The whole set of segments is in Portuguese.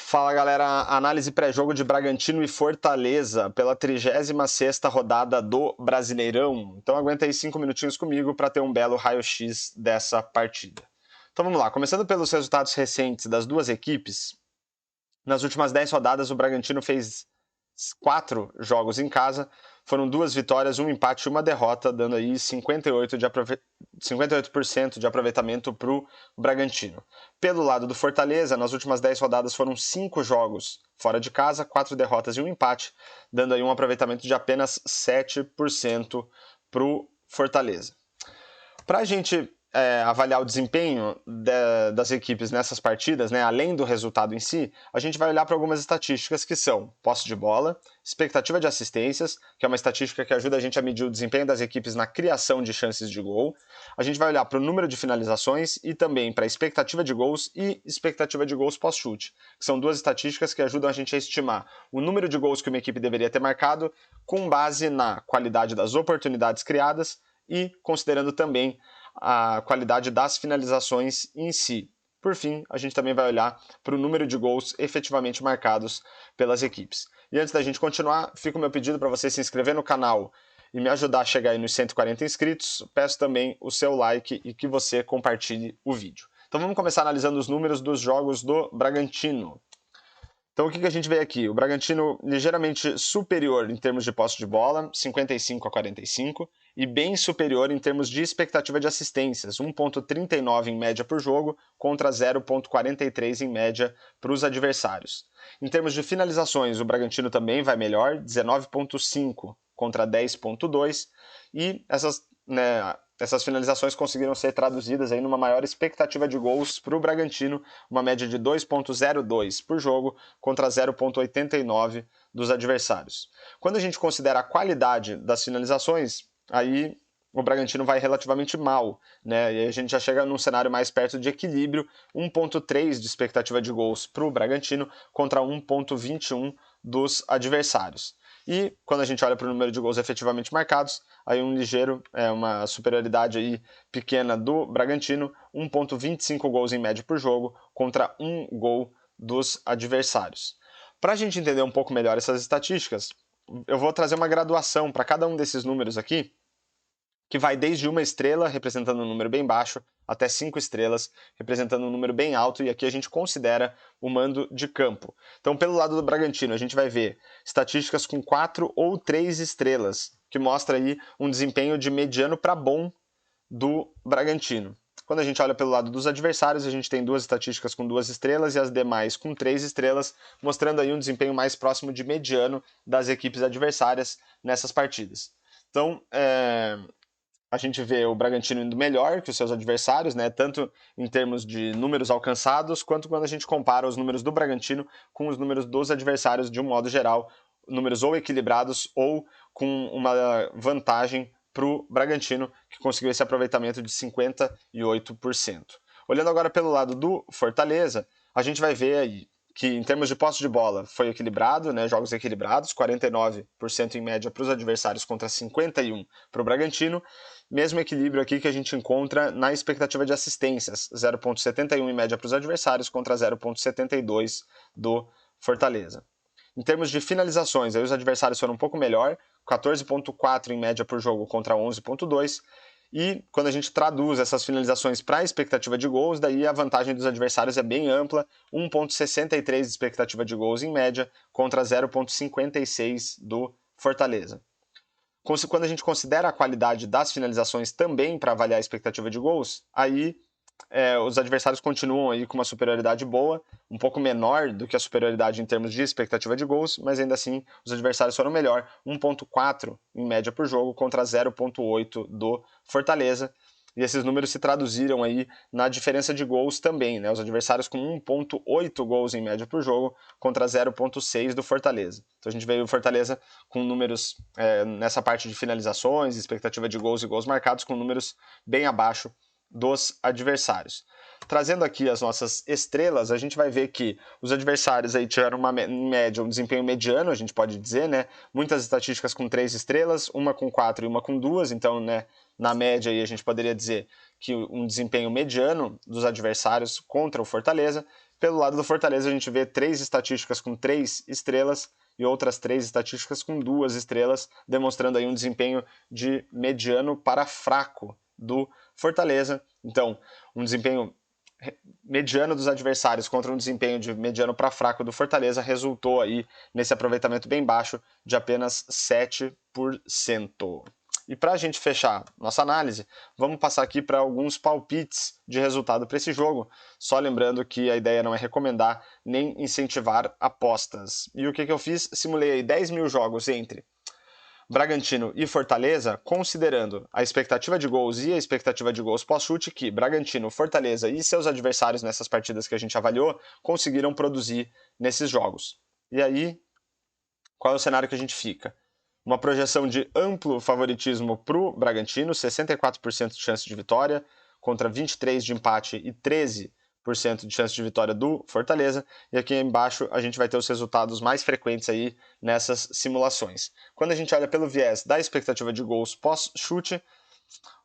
Fala galera, análise pré-jogo de Bragantino e Fortaleza pela 36ª rodada do Brasileirão. Então aguenta aí 5 minutinhos comigo para ter um belo raio-x dessa partida. Então vamos lá, começando pelos resultados recentes das duas equipes. Nas últimas 10 rodadas o Bragantino fez 4 jogos em casa, foram 2 vitórias, um empate e uma derrota, dando aí 58% de aproveitamento para o Bragantino. Pelo lado do Fortaleza, nas últimas 10 rodadas foram 5 jogos fora de casa, 4 derrotas e um empate, dando aí um aproveitamento de apenas 7% para o Fortaleza. Para a gente avaliar o desempenho das equipes nessas partidas, né, além do resultado em si, a gente vai olhar para algumas estatísticas que são posse de bola, expectativa de assistências, que é uma estatística que ajuda a gente a medir o desempenho das equipes na criação de chances de gol. A gente vai olhar para o número de finalizações e também para a expectativa de gols e expectativa de gols pós-chute, que são duas estatísticas que ajudam a gente a estimar o número de gols que uma equipe deveria ter marcado com base na qualidade das oportunidades criadas e considerando também a qualidade das finalizações em si. Por fim, a gente também vai olhar para o número de gols efetivamente marcados pelas equipes. E antes da gente continuar, fica o meu pedido para você se inscrever no canal e me ajudar a chegar aí nos 140 inscritos. Peço também o seu like e que você compartilhe o vídeo. Então vamos começar analisando os números dos jogos do Bragantino. Então o que a gente vê aqui? O Bragantino ligeiramente superior em termos de posse de bola, 55-45, e bem superior em termos de expectativa de assistências, 1,39 em média por jogo contra 0,43 em média para os adversários. Em termos de finalizações, o Bragantino também vai melhor, 19,5 contra 10,2, e essas finalizações conseguiram ser traduzidas aí numa maior expectativa de gols para o Bragantino, uma média de 2,02 por jogo contra 0,89 dos adversários. Quando a gente considera a qualidade das finalizações, aí o Bragantino vai relativamente mal, né? E a gente já chega num cenário mais perto de equilíbrio, 1,3 de expectativa de gols para o Bragantino contra 1,21 dos adversários. E quando a gente olha para o número de gols efetivamente marcados, aí uma superioridade aí pequena do Bragantino, 1,25 gols em média por jogo contra 1 gol dos adversários. Para a gente entender um pouco melhor essas estatísticas, eu vou trazer uma graduação para cada um desses números aqui, que vai desde 1 estrela, representando um número bem baixo, até 5 estrelas, representando um número bem alto, e aqui a gente considera o mando de campo. Então, pelo lado do Bragantino, a gente vai ver estatísticas com 4 ou 3 estrelas, que mostra aí um desempenho de mediano para bom do Bragantino. Quando a gente olha pelo lado dos adversários, a gente tem 2 estatísticas com 2 estrelas e as demais com 3 estrelas, mostrando aí um desempenho mais próximo de mediano das equipes adversárias nessas partidas. Então, a gente vê o Bragantino indo melhor que os seus adversários, né? Tanto em termos de números alcançados, quanto quando a gente compara os números do Bragantino com os números dos adversários de um modo geral, números ou equilibrados ou com uma vantagem para o Bragantino, que conseguiu esse aproveitamento de 58%. Olhando agora pelo lado do Fortaleza, a gente vai ver aí que em termos de posse de bola foi equilibrado, né, jogos equilibrados, 49% em média para os adversários contra 51% para o Bragantino, mesmo equilíbrio aqui que a gente encontra na expectativa de assistências, 0,71 em média para os adversários contra 0,72 do Fortaleza. Em termos de finalizações, aí os adversários foram um pouco melhor, 14,4 em média por jogo contra 11,2, e quando a gente traduz essas finalizações para a expectativa de gols, daí a vantagem dos adversários é bem ampla, 1,63 de expectativa de gols em média contra 0,56 do Fortaleza. Quando a gente considera a qualidade das finalizações também para avaliar a expectativa de gols, aí os adversários continuam aí com uma superioridade boa, um pouco menor do que a superioridade em termos de expectativa de gols, mas ainda assim os adversários foram melhor, 1,4 em média por jogo contra 0,8 do Fortaleza. E esses números se traduziram aí na diferença de gols também, né? Os adversários com 1,8 gols em média por jogo contra 0,6 do Fortaleza. Então a gente veio o Fortaleza com números nessa parte de finalizações, expectativa de gols e gols marcados com números bem abaixo dos adversários. Trazendo aqui as nossas estrelas, a gente vai ver que os adversários aí tiveram em média um desempenho mediano, a gente pode dizer, né? Muitas estatísticas com 3 estrelas, uma com 4 e uma com 2, então, né, na média aí a gente poderia dizer que um desempenho mediano dos adversários contra o Fortaleza. Pelo lado do Fortaleza, a gente vê 3 estatísticas com 3 estrelas e outras 3 estatísticas com 2 estrelas, demonstrando aí um desempenho de mediano para fraco do Fortaleza. Então, um desempenho mediano dos adversários contra um desempenho de mediano para fraco do Fortaleza resultou aí nesse aproveitamento bem baixo de apenas 7%. E para a gente fechar nossa análise, vamos passar aqui para alguns palpites de resultado para esse jogo, só lembrando que a ideia não é recomendar nem incentivar apostas. E o que eu fiz? Simulei aí 10 mil jogos entre Bragantino e Fortaleza, considerando a expectativa de gols e a expectativa de gols pós-chute que Bragantino, Fortaleza e seus adversários nessas partidas que a gente avaliou conseguiram produzir nesses jogos. E aí, qual é o cenário que a gente fica? Uma projeção de amplo favoritismo para o Bragantino, 64% de chance de vitória, contra 23% de empate e 13% de chance de vitória do Fortaleza. E aqui embaixo a gente vai ter os resultados mais frequentes aí nessas simulações. Quando a gente olha pelo viés da expectativa de gols pós-chute,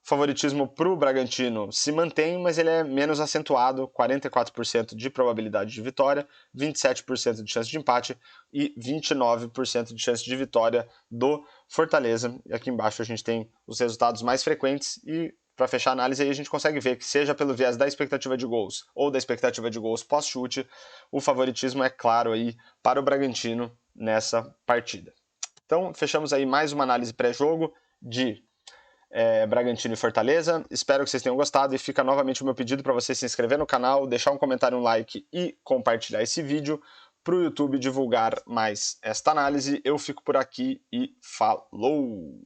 o favoritismo para o Bragantino se mantém, mas ele é menos acentuado, 44% de probabilidade de vitória, 27% de chance de empate e 29% de chance de vitória do Fortaleza. E aqui embaixo a gente tem os resultados mais frequentes e para fechar a análise aí a gente consegue ver que seja pelo viés da expectativa de gols ou da expectativa de gols pós-chute, o favoritismo é claro aí para o Bragantino nessa partida. Então fechamos aí mais uma análise pré-jogo de Bragantino e Fortaleza. Espero que vocês tenham gostado e fica novamente o meu pedido para você se inscrever no canal, deixar um comentário, um like e compartilhar esse vídeo para o YouTube divulgar mais esta análise. Eu fico por aqui e falou!